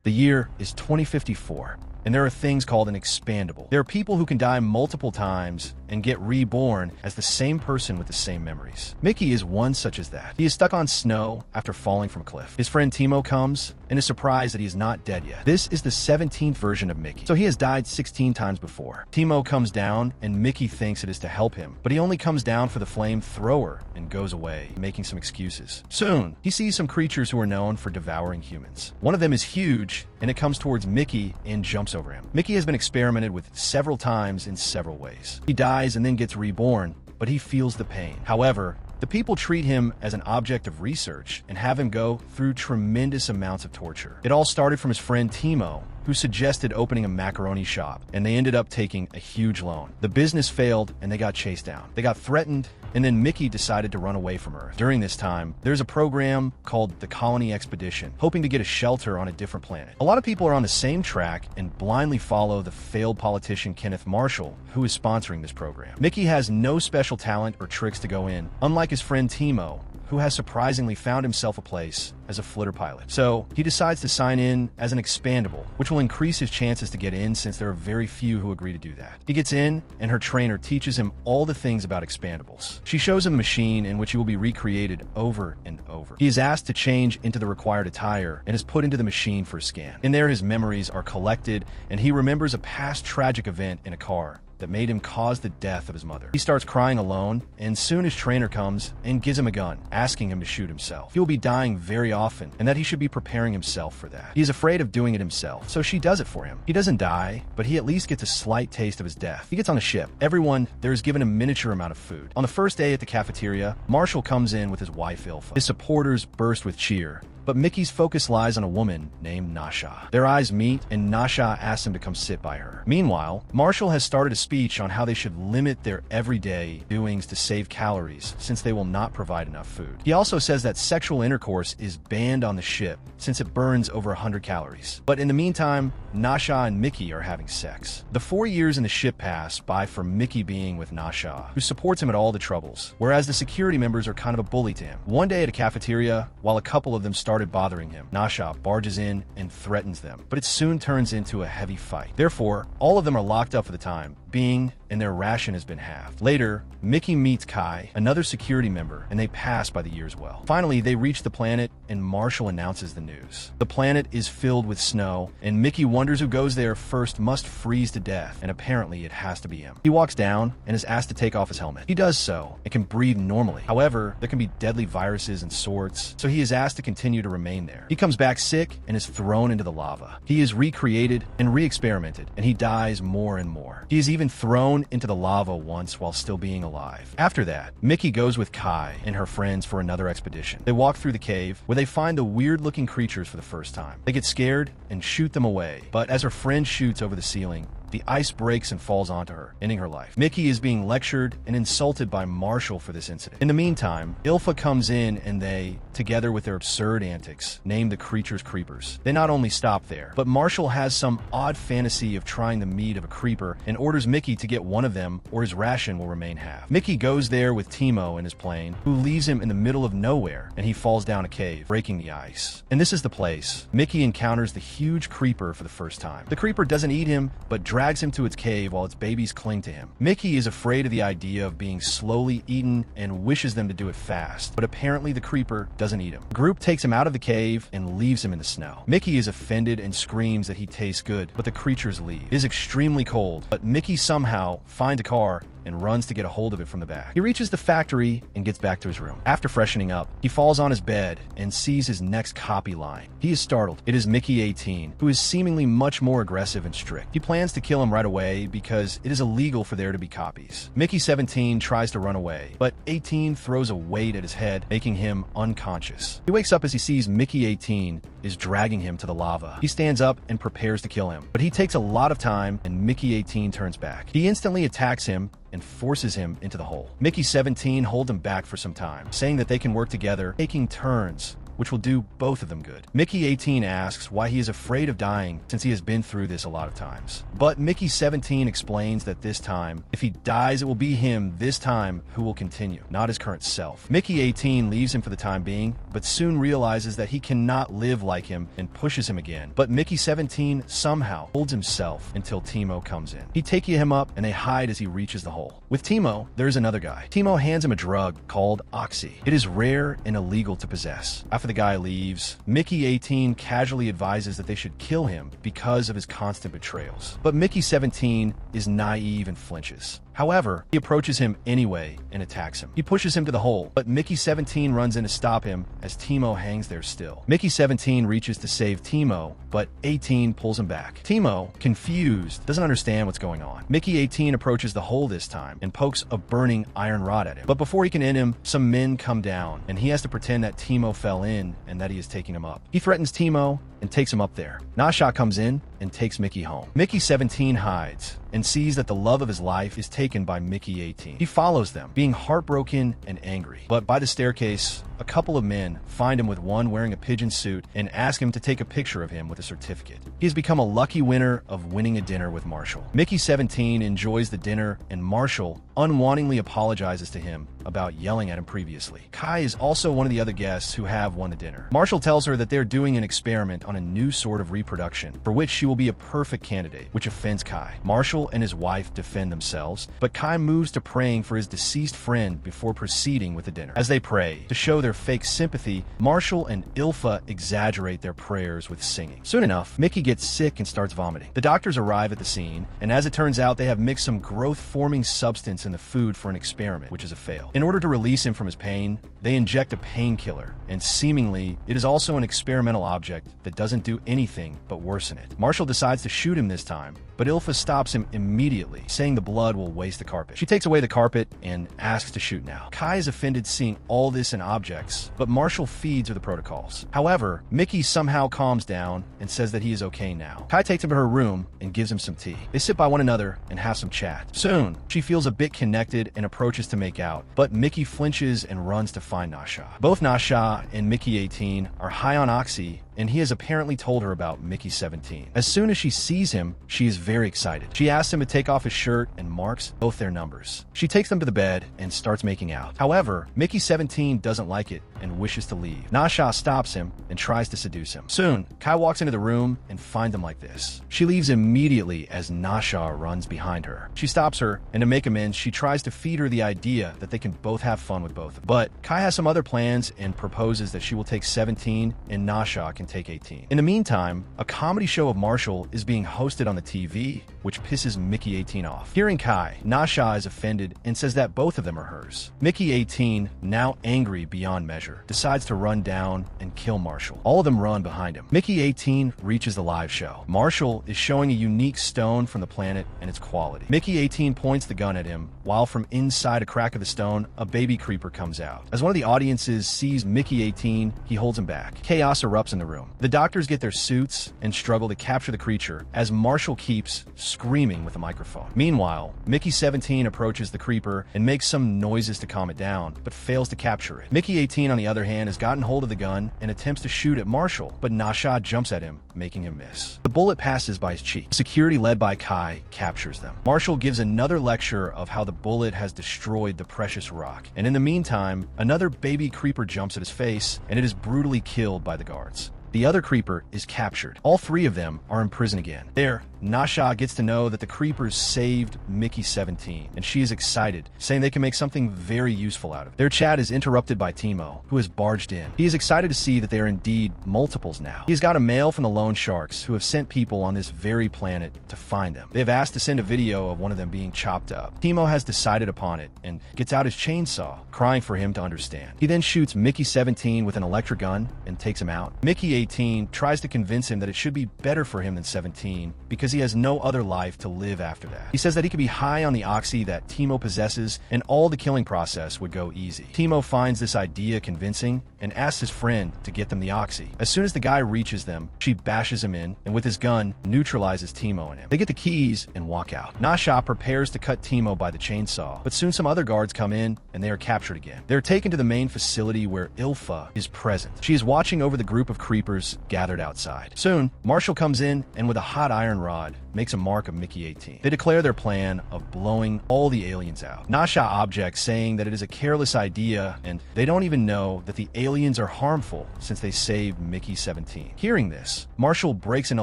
The year is 2054, and there are things called an expendable. There are people who can die multiple times and get reborn as the same person with the same memories. Mickey is one such as that. He is stuck on snow after falling from a cliff. His friend Timo comes and is surprised that he is not dead yet. This is the 17th version of Mickey, so he has died 16 times before. Timo comes down and Mickey thinks it is to help him, but he only comes down for the flamethrower and goes away, making some excuses. Soon, he sees some creatures who are known for devouring humans. One of them is huge, and it comes towards Mickey and jumps over him. Mickey has been experimented with several times in several ways. He dies and then gets reborn, but he feels the pain. However, the people treat him as an object of research and have him go through tremendous amounts of torture. It all started from his friend Timo, who suggested opening a macaroni shop, and they ended up taking a huge loan. The business failed and they got chased down. They got threatened, and then Mickey decided to run away from Earth. During this time, there's a program called the Colony Expedition, hoping to get a shelter on a different planet. A lot of people are on the same track and blindly follow the failed politician Kenneth Marshall, who is sponsoring this program. Mickey has no special talent or tricks to go in, unlike his friend Timo, who has surprisingly found himself a place as a flitter pilot. So he decides to sign in as an expendable, which will increase his chances to get in since there are very few who agree to do that. He gets in, and her trainer teaches him all the things about expendables. She shows him a machine in which he will be recreated over and over. He is asked to change into the required attire and is put into the machine for a scan. In there, his memories are collected, and he remembers a past tragic event in a car that made him cause the death of his mother. He starts crying alone, and soon his trainer comes and gives him a gun, asking him to shoot himself. He will be dying very often, and that he should be preparing himself for that. He is afraid of doing it himself, so she does it for him. He doesn't die, but he at least gets a slight taste of his death. He gets on a ship. Everyone there is given a miniature amount of food. On the first day at the cafeteria, Marshall comes in with his wife Ilfa. His supporters burst with cheer, but Mickey's focus lies on a woman named Nasha. Their eyes meet, and Nasha asks him to come sit by her. Meanwhile, Marshall has started a speech on how they should limit their everyday doings to save calories, since they will not provide enough food. He also says that sexual intercourse is banned on the ship, since it burns over 100 calories. But in the meantime, Nasha and Mickey are having sex. The 4 years in the ship pass by for Mickey being with Nasha, who supports him at all the troubles, whereas the security members are kind of a bully to him. One day at a cafeteria, while a couple of them started bothering him, Nasha barges in and threatens them, but it soon turns into a heavy fight. Therefore, all of them are locked up for the time being, and their ration has been halved. Later, Mickey meets Kai, another security member, and they pass by the years well. Finally, they reach the planet, and Marshall announces the news. The planet is filled with snow, and Mickey wonders who goes there first must freeze to death, and apparently it has to be him. He walks down and is asked to take off his helmet. He does so, and can breathe normally. However, there can be deadly viruses and swords, so he is asked to continue to remain there. He comes back sick and is thrown into the lava. He is recreated and re-experimented, and he dies more and more. He is even thrown into the lava once while still being alive. After that, Mickey goes with Kai and her friends for another expedition. They walk through the cave, where they find the weird-looking creatures for the first time. They get scared and shoot them away, but as her friend shoots over the ceiling, the ice breaks and falls onto her, ending her life. Mickey is being lectured and insulted by Marshall for this incident. In the meantime, Ilfa comes in and they, together with their absurd antics, name the creatures creepers. They not only stop there, but Marshall has some odd fantasy of trying the meat of a creeper and orders Mickey to get one of them or his ration will remain half. Mickey goes there with Timo in his plane, who leaves him in the middle of nowhere, and he falls down a cave, breaking the ice. And this is the place. Mickey encounters the huge creeper for the first time. The creeper doesn't eat him, but drags him to its cave while its babies cling to him. Mickey is afraid of the idea of being slowly eaten and wishes them to do it fast, but apparently the creeper doesn't eat him. The group takes him out of the cave and leaves him in the snow. Mickey is offended and screams that he tastes good, but the creatures leave. It is extremely cold, but Mickey somehow finds a car and runs to get a hold of it from the back. He reaches the factory and gets back to his room. After freshening up, he falls on his bed and sees his next copy line. He is startled. It is Mickey 18, who is seemingly much more aggressive and strict. He plans to kill him right away because it is illegal for there to be copies. Mickey 17 tries to run away, but 18 throws a weight at his head, making him unconscious. He wakes up as he sees Mickey 18 is dragging him to the lava. He stands up and prepares to kill him, but he takes a lot of time and Mickey 18 turns back. He instantly attacks him and forces him into the hole. Mickey 17 holds him back for some time, saying that they can work together, taking turns which will do both of them good. Mickey 18 asks why he is afraid of dying since he has been through this a lot of times. But Mickey 17 explains that this time, if he dies, it will be him this time who will continue, not his current self. Mickey 18 leaves him for the time being, but soon realizes that he cannot live like him and pushes him again. But Mickey 17 somehow holds himself until Timo comes in. He takes him up and they hide as he reaches the hole. With Timo, there's another guy. Timo hands him a drug called oxy. It is rare and illegal to possess. After the guy leaves, Mickey 18 casually advises that they should kill him because of his constant betrayals. But Mickey 17 is naive and flinches. However, he approaches him anyway and attacks him. He pushes him to the hole, but Mickey 17 runs in to stop him as Timo hangs there still. Mickey 17 reaches to save Timo, but 18 pulls him back. Timo, confused, doesn't understand what's going on. Mickey 18 approaches the hole this time and pokes a burning iron rod at him. But before he can end him, some men come down, and he has to pretend that Timo fell in and that he is taking him up. He threatens Timo and takes him up there. Nasha comes in and takes Mickey home. Mickey 17 hides and sees that the love of his life is taken by Mickey 18. He follows them, being heartbroken and angry. But by the staircase, a couple of men find him with one wearing a pigeon suit and ask him to take a picture of him with a certificate. He has become a lucky winner of winning a dinner with Marshall. Mickey 17 enjoys the dinner, and Marshall unwantingly apologizes to him about yelling at him previously. Kai is also one of the other guests who have won the dinner. Marshall tells her that they're doing an experiment on a new sort of reproduction, for which she will be a perfect candidate, which offends Kai. Marshall and his wife defend themselves, but Kai moves to praying for his deceased friend before proceeding with the dinner. As they pray, to show their fake sympathy, Marshall and Ilfa exaggerate their prayers with singing. Soon enough, Mickey gets sick and starts vomiting. The doctors arrive at the scene, and as it turns out, they have mixed some growth-forming substance in the food for an experiment, which is a fail. In order to release him from his pain, they inject a painkiller, and seemingly, it is also an experimental object that doesn't do anything but worsen it. Marshall decides to shoot him this time, but Ilfa stops him immediately, saying the blood will waste the carpet. She takes away the carpet and asks to shoot now. Kai is offended seeing all this in objects, but Marshall feeds her the protocols. However, Mickey somehow calms down and says that he is okay now. Kai takes him to her room and gives him some tea. They sit by one another and have some chat. Soon, she feels a bit connected and approaches to make out, but Mickey flinches and runs to find Nasha. Both Nasha and Mickey 18 are high on oxy, and he has apparently told her about Mickey 17. As soon as she sees him, she is very excited. She asks him to take off his shirt and marks both their numbers. She takes them to the bed and starts making out. However, Mickey 17 doesn't like it and wishes to leave. Nasha stops him and tries to seduce him. Soon, Kai walks into the room and finds him like this. She leaves immediately as Nasha runs behind her. She stops her, and to make amends, she tries to feed her the idea that they can both have fun with both. But Kai has some other plans and proposes that she will take 17 and Nasha can take 18. In the meantime, a comedy show of Marshall is being hosted on the TV, which pisses Mickey 18 off. Hearing Kai, Nasha is offended and says that both of them are hers. Mickey 18, now angry beyond measure, decides to run down and kill Marshall. All of them run behind him. Mickey 18 reaches the live show. Marshall is showing a unique stone from the planet and its quality. Mickey 18 points the gun at him, while from inside a crack of the stone, a baby creeper comes out. As one of the audiences sees Mickey 18, he holds him back. Chaos erupts in the room. The doctors get their suits and struggle to capture the creature as Marshall keeps screaming with a microphone. Meanwhile, Mickey 17 approaches the creeper and makes some noises to calm it down, but fails to capture it. Mickey 18, on the other hand, has gotten hold of the gun and attempts to shoot at Marshall, but Nasha jumps at him, making him miss. The bullet passes by his cheek. Security led by Kai captures them. Marshall gives another lecture of how the bullet has destroyed the precious rock, and in the meantime, another baby creeper jumps at his face, and it is brutally killed by the guards. The other creeper is captured. All three of them are in prison again. There, Nasha gets to know that the creepers saved Mickey 17, and she is excited, saying they can make something very useful out of it. Their chat is interrupted by Timo, who has barged in. He is excited to see that they are indeed multiples now. He's got a mail from the loan sharks, who have sent people on this very planet to find them. They have asked to send a video of one of them being chopped up. Timo has decided upon it and gets out his chainsaw, crying for him to understand. He then shoots Mickey 17 with an electric gun and takes him out. Mickey 18 tries to convince him that it should be better for him than 17 because he has no other life to live after that. He says that he could be high on the oxy that Timo possesses and all the killing process would go easy. Timo finds this idea convincing and asks his friend to get them the oxy. As soon as the guy reaches them, she bashes him in and with his gun neutralizes Timo and him. They get the keys and walk out. Nasha prepares to cut Timo by the chainsaw, but soon some other guards come in and they are captured again. They are taken to the main facility where Ilfa is present. She is watching over the group of creepers gathered outside. Soon, Marshall comes in and with a hot iron rod makes a mark of Mickey 18. They declare their plan of blowing all the aliens out. Nasha objects, saying that it is a careless idea and they don't even know that the aliens are harmful since they saved Mickey 17. Hearing this, Marshall breaks into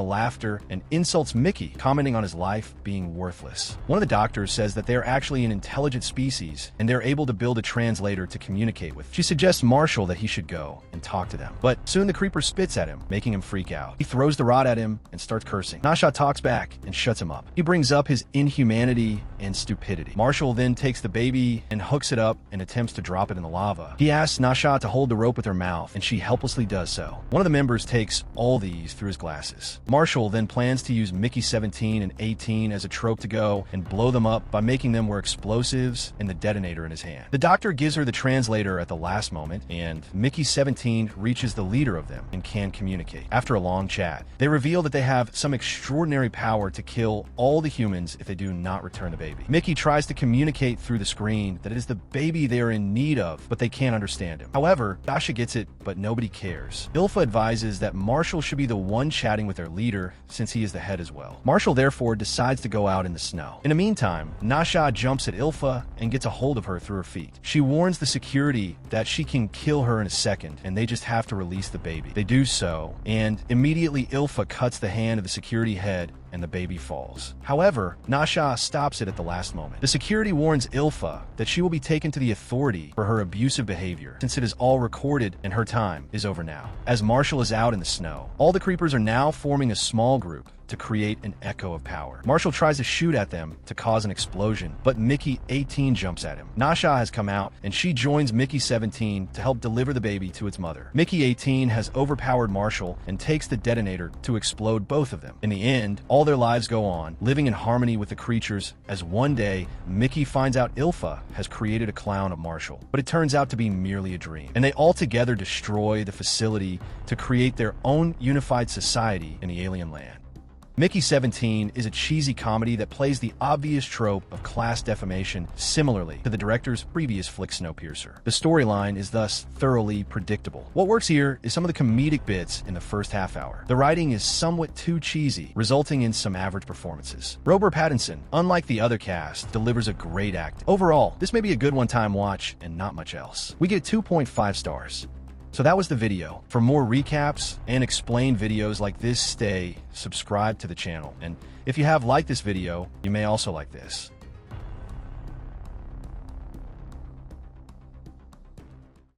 laughter and insults Mickey, commenting on his life being worthless. One of the doctors says that they are actually an intelligent species and they're able to build a translator to communicate with. She suggests Marshall that he should go and talk to them, but soon the creeper spits at him, making him freak out. He throws the rod at him and starts cursing. Nasha talks back and shuts him up. He brings up his inhumanity and stupidity. Marshall then takes the baby and hooks it up and attempts to drop it in the lava. He asks Nasha to hold the rope with her mouth, and she helplessly does so. One of the members takes all these through his glasses. Marshall then plans to use Mickey 17 and 18 as a trope to go and blow them up by making them wear explosives and the detonator in his hand. The doctor gives her the translator at the last moment, and Mickey 17 reaches the leader of them and can communicate. After a long chat, they reveal that they have some extraordinary power to kill all the humans if they do not return the baby. Mickey tries to communicate through the screen that it is the baby they are in need of, but they can't understand him. However, Dasha gets it, but nobody cares. Ilfa advises that Marshall should be the one chatting with their leader, since he is the head as well. Marshall therefore decides to go out in the snow. In the meantime, Nasha jumps at Ilfa and gets a hold of her through her feet. She warns the security that she can kill her in a second, and they just have to release the baby. They do so, and immediately Ilfa cuts the hand of the security head and the baby falls. However, Nasha stops it at the last moment. The security warns Ilfa that she will be taken to the authority for her abusive behavior, since it is all recorded and her time is over now. As Marshall is out in the snow, all the creepers are now forming a small group to create an echo of power. Marshall tries to shoot at them to cause an explosion, but Mickey 18 jumps at him. Nasha has come out, and she joins Mickey 17 to help deliver the baby to its mother. Mickey 18 has overpowered Marshall and takes the detonator to explode both of them. In the end, all their lives go on, living in harmony with the creatures, as one day, Mickey finds out Ilfa has created a clone of Marshall, but it turns out to be merely a dream, and they all together destroy the facility to create their own unified society in the alien land. Mickey 17 is a cheesy comedy that plays the obvious trope of class defamation similarly to the director's previous flick Snowpiercer. The storyline is thus thoroughly predictable. What works here is some of the comedic bits in the first half hour. The writing is somewhat too cheesy, resulting in some average performances. Robert Pattinson, unlike the other cast, delivers a great act. Overall, this may be a good one-time watch and not much else. We get 2.5 stars. So that was the video. For more recaps and explained videos like this, stay subscribed to the channel. And if you have liked this video, you may also like this.